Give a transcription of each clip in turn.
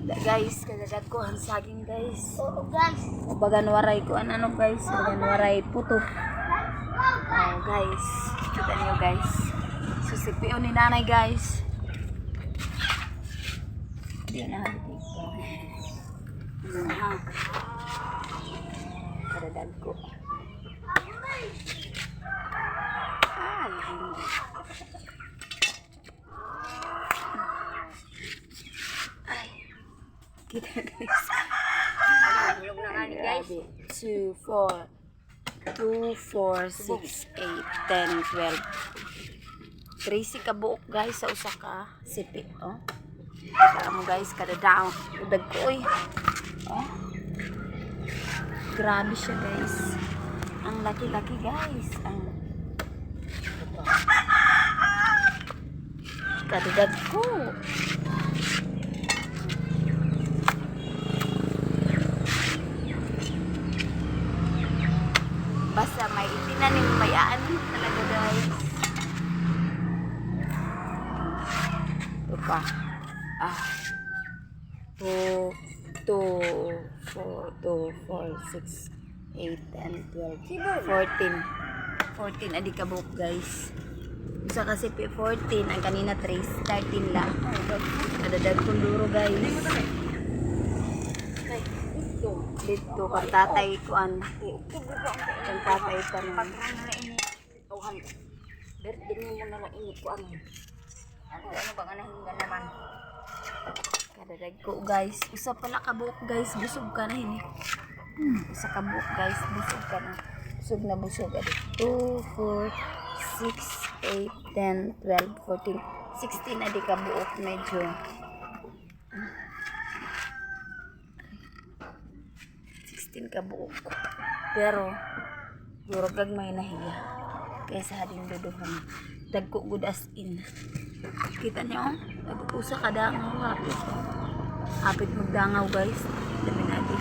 Guys, kadadag ko ang saging guys. Oo guys. Bagan waray ko ano guys, bagan waray puto. Oh guys, kita niyo guys. Susipio ni nanay guys. Di na dito. Kadadag ko. Kita guys. Hulog na nga ni guys. 2, 4, 2, 4, 6, 8, 10, 12. 13 ka buok guys sa usa ka sipi. Oh. Kita mo guys, kada daw. Udag ko oy. Oh. Grabe siya guys. Ang laki-laki guys. Ang kadadag ko. Basta may itinanim mayaan talaga guys. Ito pa. 2, 4, 6, 8, 10, 12, 14. 14 adi kabuk guys. Isa kasi 14, ang kanina 13 lang. Kadadag kong duro guys. Dito kang tatay ko an. Kang tatay pa naman. Birthday mo na lang init ko ano. Ano ba nga nahinga naman? Kadadag ko guys. Usa pala kabuk guys. Busog ka na hini. Usa kabuk guys. Busog ka na. Busog na busog. 2, 4, 6, 8, 10, 12, 14, 16 na di kabuok medyo. 16 kabuok. Pero durog may nahiya. Kaysa hading duduhan. Dagko good as in. Kita niyo? Nag-usa ka dangaw hapit. Hapit magdangaw guys. Dami na di.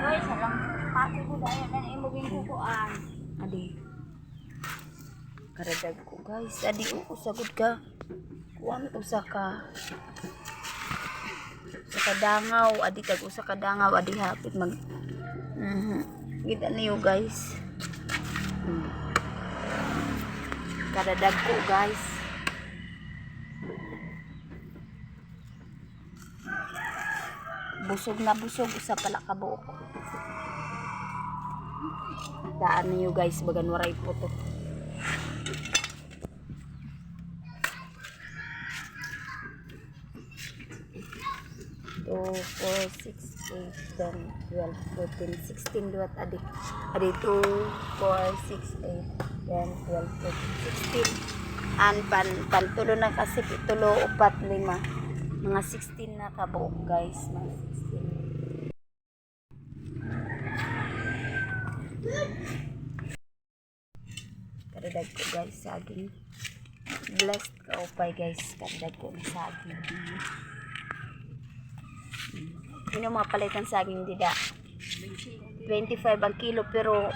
Guys, alam pati ko dahil na imugin kukuan. Adi. Karadag ko guys. Adi usagod ka. Kuwan usa ka. Sa kadangaw. Adi kag usa ka dangaw. Adi hapit mag. Kita niyo guys. Karadag ko guys. Busog na busog. Usa pala kabuok. Daan niyo guys. Bagan waray po to. 2, 4, 6, 8, 10, 12, 14, 16 duwat adik. Adik 2, 4, 6, 8, 10, 12, 14, 16. An pantulo na kasi tulo, 4, 5. Mga 16 na kabuok guys. Mga 16. Kadadag ko guys saging. Blessed ka upay guys. Kadadag ko ng saging. Yun yung mga palitan saging dida. 25 ang kilo pero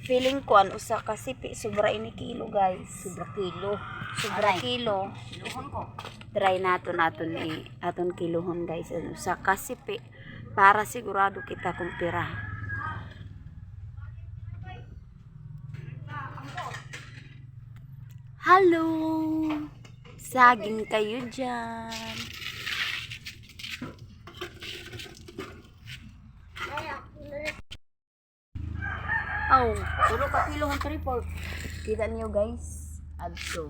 feeling ko an usa ka sipi sobra ini kilo guys. Sobra kilo. Sobra kilo. Kiluhon ko. Try naton aton kilohon guys. An usa ka sipi para sigurado kita kumpira. Hello. Saging kayo dyan. Oh, tulo ka kilo ng 3/4. Kita niyo guys, adso.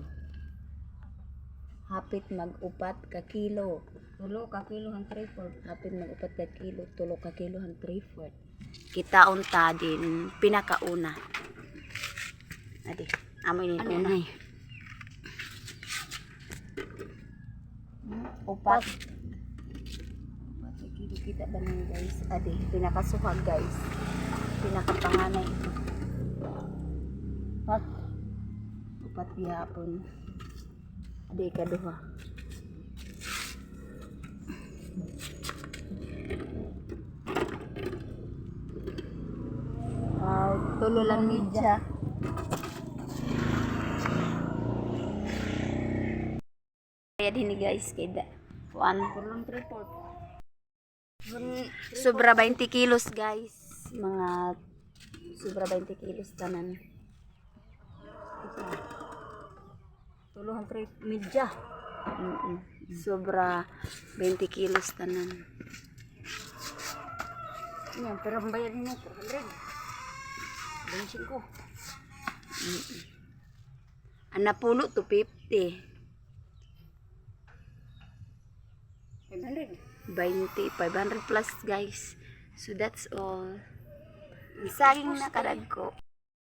Hapit mag-upat ka kilo. Tulo ka kilo ng 3/4. Hapit mag-upat ka kilo, tulo ka kilo ng 3/4. Kita unta din pinakauna. Adi, amoy ni unay. Upat. Upat ka kilo kita ba niyo guys? Adi, pinakasuhag guys. Pinakapanganay ito. Pat. Upat gihapon. Adi kaduha. Tulo lang midya. Kaya din guys, kaya kuan. Kurang 3/4. Sobra 20 kilos guys. Mga sobra 20 kilos tanan. Tuluhan 3 media. Sobra 20 kilos tanan. Yan, pero ang bayad niya 400. Bensin ko. Ang napuno to 50. 500. 20, 500 plus guys. So that's all. Ang saging na kadag ko.